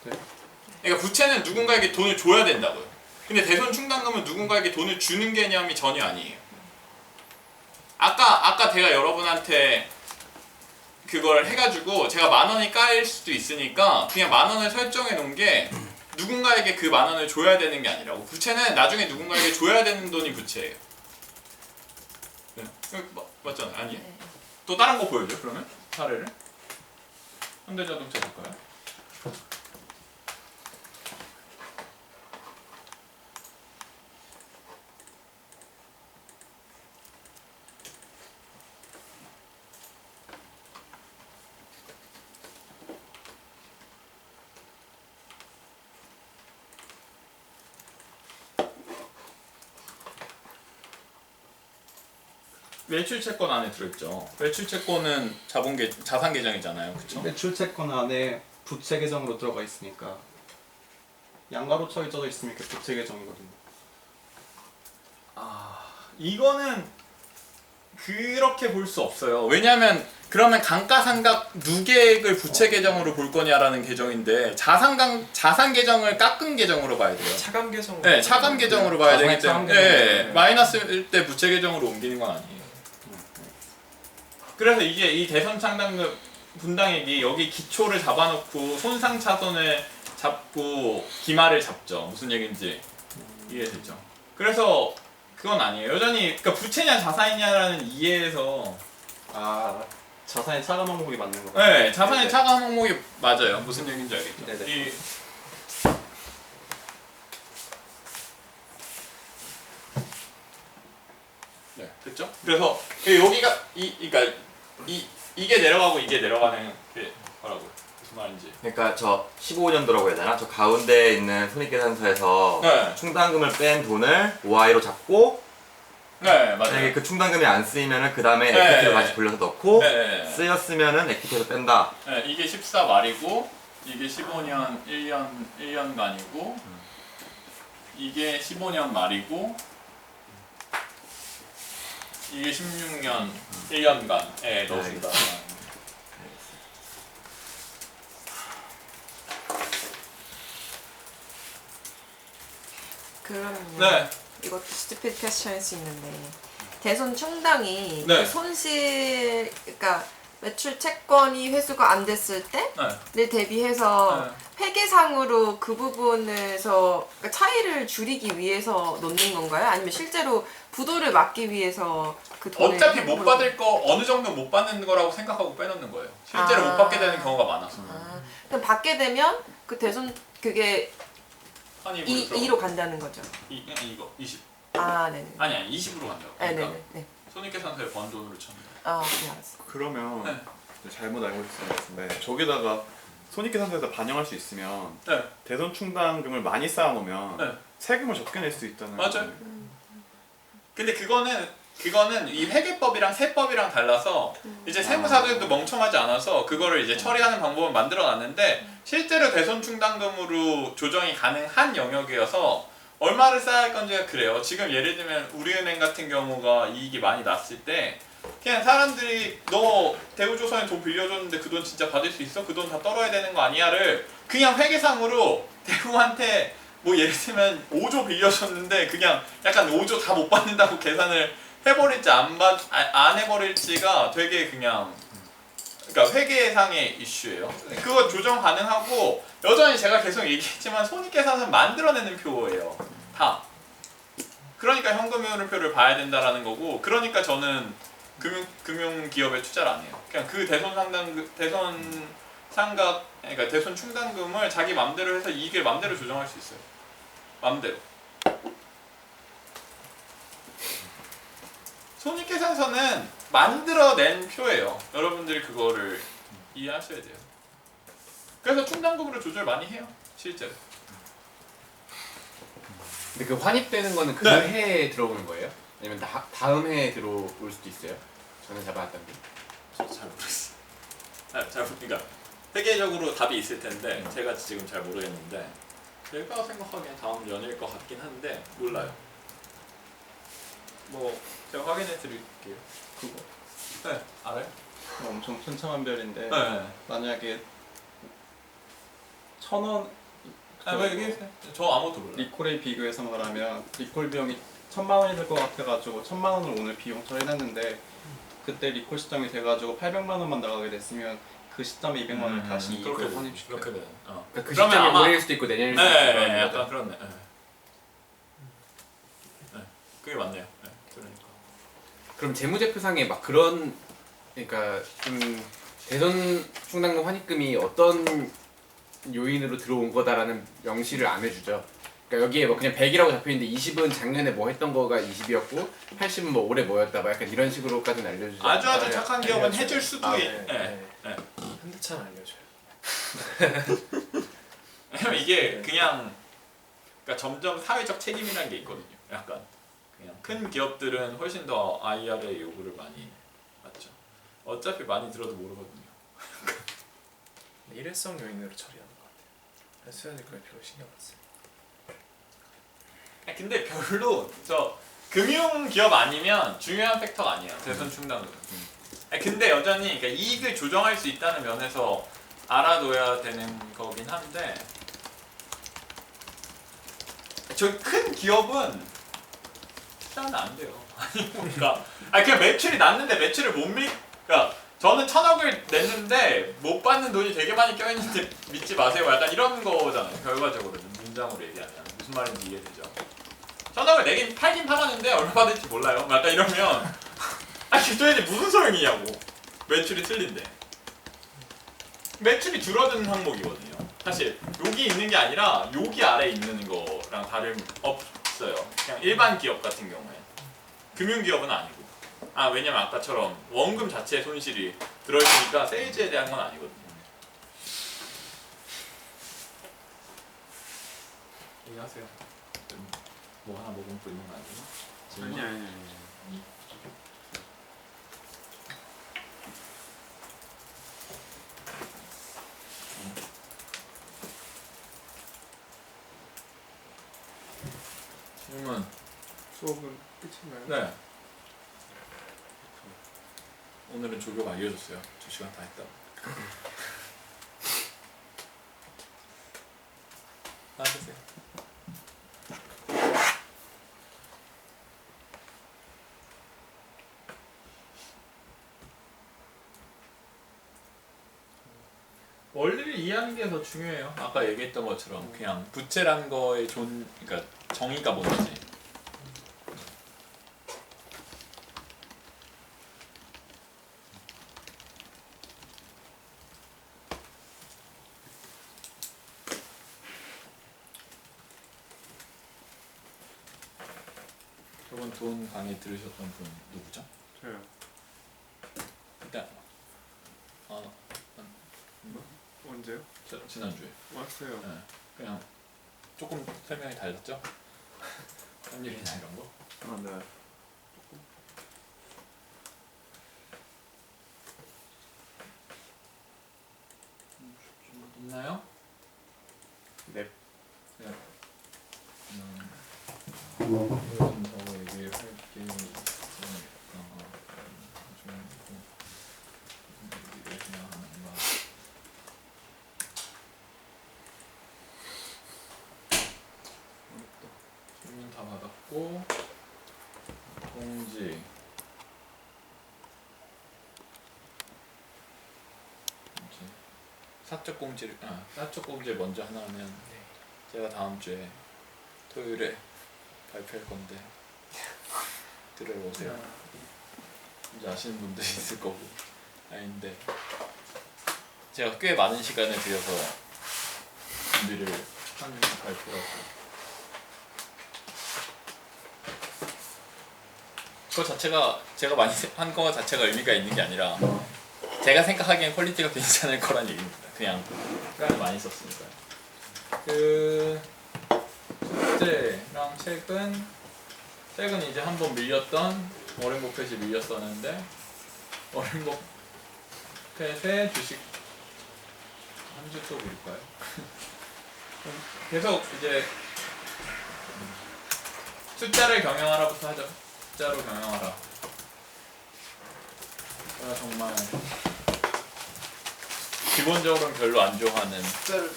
네. 그러니까 부채는 누군가에게 돈을 줘야 된다고요. 근데 대손 충당금은 누군가에게 돈을 주는 개념이 전혀 아니에요. 아까 제가 여러분한테 그걸 해가지고 제가 10,000원이 까일 수도 있으니까 그냥 10,000원을 설정해 놓은 게 누군가에게 그 10,000원을 줘야 되는 게 아니라고. 부채는 나중에 누군가에게 줘야 되는 돈이 부채예요. 네. 맞잖아요. 아니에요? 네. 또 다른 거 보여줘 그러면? 사례를? 현대자동차 볼까요? 매출채권 안에 들어있죠. 매출채권은 자산 계정이잖아요, 그렇죠? 매출채권 안에 부채 계정으로 들어가 있으니까 양가로 쳐져 있으면 이게 부채 계정이거든요. 이거는 그렇게 볼 수 없어요. 왜냐하면 그러면 감가상각 누계액을 부채 계정으로 볼 거냐라는 계정인데 자산 계정을 깎은 계정으로 봐야 돼요. 차감 계정. 네, 차감 계정으로 봐야 되기 자산의 차감 때문에 계정으로. 네, 마이너스일 때 부채 계정으로 옮기는 건 아니에요. 그래서 이게 이 대손 충당금 분당액이 여기 기초를 잡아놓고 손상 차손을 잡고 기마를 잡죠. 무슨 얘기인지 이해되죠? 그래서 그건 아니에요. 여전히 그러니까 부채냐 자산이냐라는 이해에서 자산의 차감 항목이 맞는 거. 네, 자산의 네. 차감 항목이 맞아요. 무슨 얘기인지 알겠죠? 네네. 네, 됐죠? 그래서 여기가 그러니까 이게 내려가고 이게 내려가는 게 뭐라고 무슨 말인지. 그러니까 저 15년도라고 해야 되나? 저 가운데에 있는 손익계산서에서 네. 충당금을 뺀 돈을 OI로 잡고 네, 만약에 맞아요. 그 충당금이 안 쓰이면은 그 다음에 네. 에퀴티로 다시 돌려서 넣고 네. 쓰였으면은 에퀴티에서 뺀다. 네, 이게 14 말이고 이게 15년 1년간이고 이게 15년 말이고 이게 16년 1년간에 넣습니다. 그러면요. 네. 이것도 스티피드 퀘스천일 수 있는데 대손 충당이 네. 그 손실, 그러니까 매출 채권이 회수가 안 됐을 때를 네. 대비해서 회계상으로 그 부분에서 그러니까 차이를 줄이기 위해서 넣는 건가요? 아니면 실제로 부도를 막기 위해서 그 돈을 어차피 못 받을 거 어느 정도 못 받는 거라고 생각하고 빼놓는 거예요. 실제로 못 받게 되는 경우가 많아서. 그럼 받게 되면 그 대손 그게 한입으로 2로 간다는 거죠. 이거 20. 네네. 아니 20으로 간다고. 그러니까 네네네. 네. 손익계산서에 번 돈으로 쳤는데. 네, 알았어. 그러면 네. 잘못 알고 있을 것 같은데 저기다가 손익계산서에서 반영할 수 있으면 네. 대손 충당금을 많이 쌓아놓으면 네. 세금을 적게 낼 수 있다는 맞아요. 거예요. 근데 그거는 이 회계법이랑 세법이랑 달라서 이제 세무사들도 멍청하지 않아서 그거를 이제 처리하는 방법을 만들어 놨는데 실제로 대손 충당금으로 조정이 가능한 영역이어서 얼마를 쌓아야 할 건지가 그래요. 지금 예를 들면 우리은행 같은 경우가 이익이 많이 났을 때 그냥 사람들이 너 대우조선에 돈 빌려줬는데 그 돈 진짜 받을 수 있어? 그 돈 다 떨어야 되는 거 아니야를 그냥 회계상으로 대우한테 뭐 예를 들면 5조 빌려줬는데 그냥 약간 5조 다 못 받는다고 계산을 해버릴지 안 해버릴지가 되게 그냥 그러니까 회계상의 이슈예요. 그거 조정 가능하고 여전히 제가 계속 얘기했지만 손익계산서는 만들어내는 표예요. 다. 그러니까 현금흐름표를 봐야 된다라는 거고 그러니까 저는 금융기업에 투자를 안 해요. 그냥 그 그러니까 대손 충당금을 자기 맘대로 해서 이익을 맘대로 조정할 수 있어요. 맘대로. 손익계산서는 만들어낸 표예요. 여러분들이 그거를 이해하셔야 돼요. 그래서 충당금으로 조절 많이 해요. 실제로. 근데 그 환입되는 거는 그 네. 해에 들어오는 거예요? 아니면 다음 해에 들어올 수도 있어요? 저는 잡아왔던 게. 저도 잘 모르겠어요. 그러니까 회계적으로 답이 있을 텐데 제가 지금 잘 모르겠는데 제가 생각하기엔 다음 연일 것 같긴 한데 몰라요. 뭐 제가 확인해 드릴게요. 그거 네, 알아요? 엄청 천차만별인데 네. 만약에 1,000원 왜 얘기했어요? 저 아무것도 몰라요. 리콜에 비교해서 말하면 리콜 비용이 1,000만 원이 될 것 같아가지고 1,000만 원을 오늘 비용 처리했는데 그때 리콜 시점이 돼가지고 800만 원만 나가게 됐으면 그 시점에 200만 원을 다시 이익으로 그렇게 환입시켜요. 그렇게 돼. 그러니까 그 그러면 시점이 아마- 올해일 수도 있고 내년일 수도 있고 네, 그런 네, 거죠. 약간 그렇네. 네. 네, 그게 맞네요. 네, 그러니까. 그럼 재무제표상에 막 그런 그러니까 좀 대선 충당금 환입금이 어떤 요인으로 들어온 거다라는 명시를 안 해주죠. 그러니까 여기에 뭐 그냥 100이라고 잡혀있는데 20은 작년에 뭐 했던 거가 20이었고 80은 뭐 올해 뭐였다 막 약간 이런 식으로까지는 알려주죠. 아주 네, 착한 기업은 알려줘요. 해줄 수도 아, 있. 네, 네. 한두찬 알려줘요. 왜냐면 이게 그냥 그러니까 점점 사회적 책임이라는 게 있거든요. 약간 그냥 큰 기업들은 훨씬 더 IR의 요구를 많이 받죠. 어차피 많이 들어도 모르거든요. 일회성 요인으로 처리하는 것 같아요. 수현이 그걸 별로 신경 안 써요. 근데 별로 저 금융 기업 아니면 중요한 팩터가 아니에요. 대선 충당은. 근데 여전히 그러니까 이익을 조정할 수 있다는 면에서 알아둬야 되는 거긴 한데 저 큰 기업은 투자는 안 돼요. 아니 그러니까 그냥 매출이 났는데 매출을 못 그러니까 저는 1,000억을 냈는데 못 받는 돈이 되게 많이 껴있는데 믿지 마세요. 약간 이런 거잖아요. 결과적으로는 문장으로 얘기하면 무슨 말인지 이해되죠. 1,000억을 팔긴 팔았는데 얼마 받을지 몰라요. 약간 이러면 도대체 무슨 소용이냐고. 매출이 틀린데. 매출이 줄어드는 항목이거든요. 사실 여기 있는 게 아니라 여기 아래 있는 거랑 다름 없어요. 그냥 일반 기업 같은 경우에. 금융기업은 아니고. 왜냐면 아까처럼 원금 자체에 손실이 들어있으니까 세일즈에 대한 건 아니거든요. 얘기하세요. 뭐 하나 먹고 있는 거 아니에요? 아니. 질문. 수업은 끝인가요? 네. 오늘은 조교가 알려줬어요. 2시간 다 했다. 나와주세요. 원리를 이해하는 게 더 중요해요. 아까 얘기했던 것처럼 그냥 부채란 거의 그러니까 정의가 뭔지. 저번 돈 강의 들으셨던 분 누구죠? 저요. 일단 언제요? 지난주에. 왔어요. 네. 그냥 조금 설명이 달랐죠? 환율이나 이런 거. 네. 있나요? 네. 네. 더 얘기할 게 있으니까 질문 다 받았고 공지 사적 공지를 사적 공지를 먼저 하나 하면 제가 다음 주에 토요일에 발표할 건데 들어오세요. 이제 아시는 분들이 있을 거고 아닌데 제가 꽤 많은 시간을 들여서 준비를 한 발표라서 그거 자체가 제가 많이 한 거 자체가 의미가 있는 게 아니라 제가 생각하기엔 퀄리티가 괜찮을 거란 얘기입니다. 그냥 시간을 많이 썼으니까요. 그 숙제랑 책은 이제 한번 밀렸던 워렌 버핏이 밀렸었는데 워렌 버핏의 주식 한 주 또 밀까요? 계속 이제 숫자를 경영하라부터 하죠. 숫자로 경영하라. 제가 정말 기본적으로는 별로 안 좋아하는 숫자를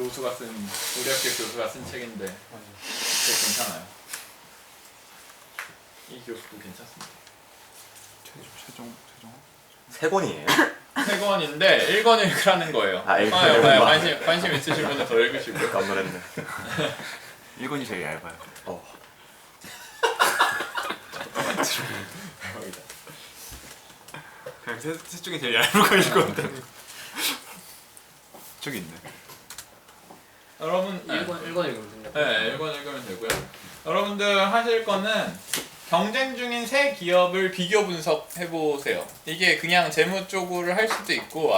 교수가 쓴 우리 학교 교수가 쓴 책인데 되게 괜찮아요. 이 교수도 괜찮습니다. 최종 세 권이에요. 세 권인데 1권 읽으라는 거예요. 아, 읽으라는 관심 있으신 분은 더 읽으시고요. 깜놀했네. 1권이 제일 얇아요. 그냥 셋 중에 제일 얇은 거 읽었는데. 저기 있네. 여러분 1권 읽으면 된다. 네, 1권 읽으면 되고요. 여러분들 하실 거는 경쟁 중인 세 기업을 비교 분석해 보세요. 이게 그냥 재무 쪽으로 할 수도 있고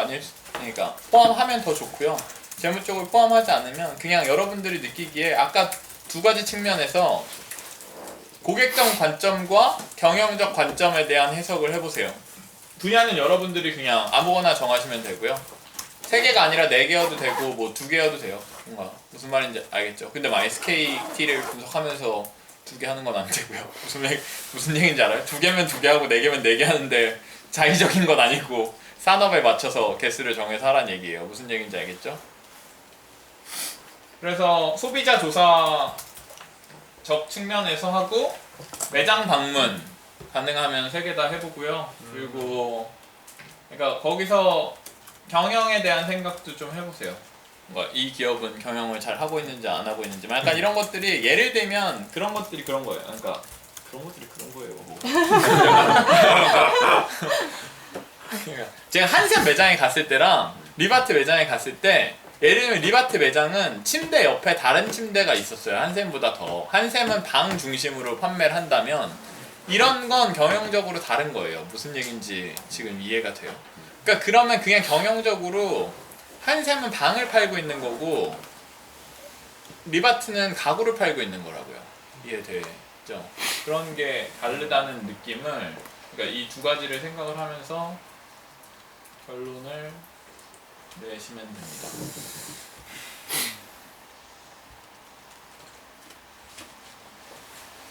그러니까 포함하면 더 좋고요. 재무 쪽을 포함하지 않으면 그냥 여러분들이 느끼기에 아까 두 가지 측면에서 고객적 관점과 경영적 관점에 대한 해석을 해보세요. 분야는 여러분들이 그냥 아무거나 정하시면 되고요. 3개가 아니라 4개여도 되고 뭐 2개여도 돼요. 뭔가 무슨 말인지 알겠죠? 근데 막 SKT를 분석하면서 2개 하는 건 안 되고요. 무슨 얘기인지 알아요? 2개면 2개 하고 4개면 4개 하는데 자의적인 건 아니고 산업에 맞춰서 개수를 정해서 하라는 얘기예요. 무슨 얘기인지 알겠죠? 그래서 소비자 조사적 측면에서 하고 매장 방문 가능하면 3개 다 해보고요. 그리고 그러니까 거기서 경영에 대한 생각도 좀 해보세요. 뭔가 이 기업은 경영을 잘 하고 있는지 안 하고 있는지 약간 이런 것들이 예를 들면 그런 것들이 그런 거예요. 그러니까 그런 것들이 그런 거예요. 뭐. 그러니까 제가 한샘 매장에 갔을 때랑 리바트 매장에 갔을 때 예를 들면 리바트 매장은 침대 옆에 다른 침대가 있었어요. 한샘보다 더. 한샘은 방 중심으로 판매를 한다면 이런 건 경영적으로 다른 거예요. 무슨 얘기인지 지금 이해가 돼요. 그러니까 그러면 그냥 경영적으로 한샘은 방을 팔고 있는 거고 리바트는 가구를 팔고 있는 거라고요. 이해되죠? 그런 게 다르다는 느낌을 그러니까 이 두 가지를 생각을 하면서 결론을 내시면 됩니다.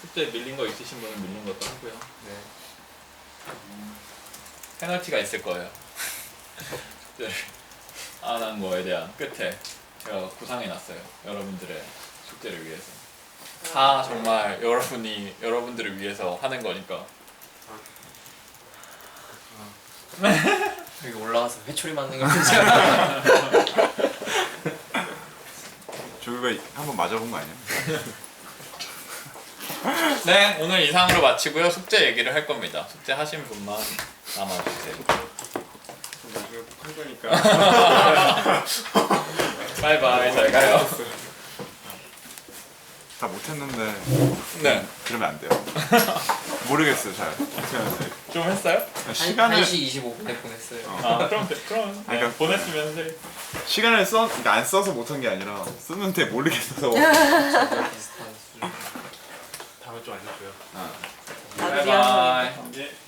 숙제 밀린 거 있으신 분은 밀린 것도 하고요. 네. 페널티가 있을 거예요. 숙제를 안 한 거에 대한 끝에 제가 구상해놨어요. 여러분들의 숙제를 위해서. 다 정말 여러분들을 위해서 하는 거니까. 여기 올라가서 회초리 맞는 게 문제야. 저기가 한번 맞아본 거 아니야? 네, 오늘 이상으로 마치고요. 숙제 얘기를 할 겁니다. 숙제 하신 분만 남아주세요. 나중에 할 거니까. 바이바이, 잘 가요. 다 못했는데 네, 그러면 안 돼요. 모르겠어요 잘. 어떻게 해야 돼? 좀 했어요? 시간을 1시 25분에 보냈어요. 아, 그럼 그러니까 보냈으면 돼. 시간을 그러니까 안 써서 못한 게 아니라 쓰는데 모르겠어서. 비슷한 수준. 다음에 좀 알려줘요. 나도 미안해. 바이바이.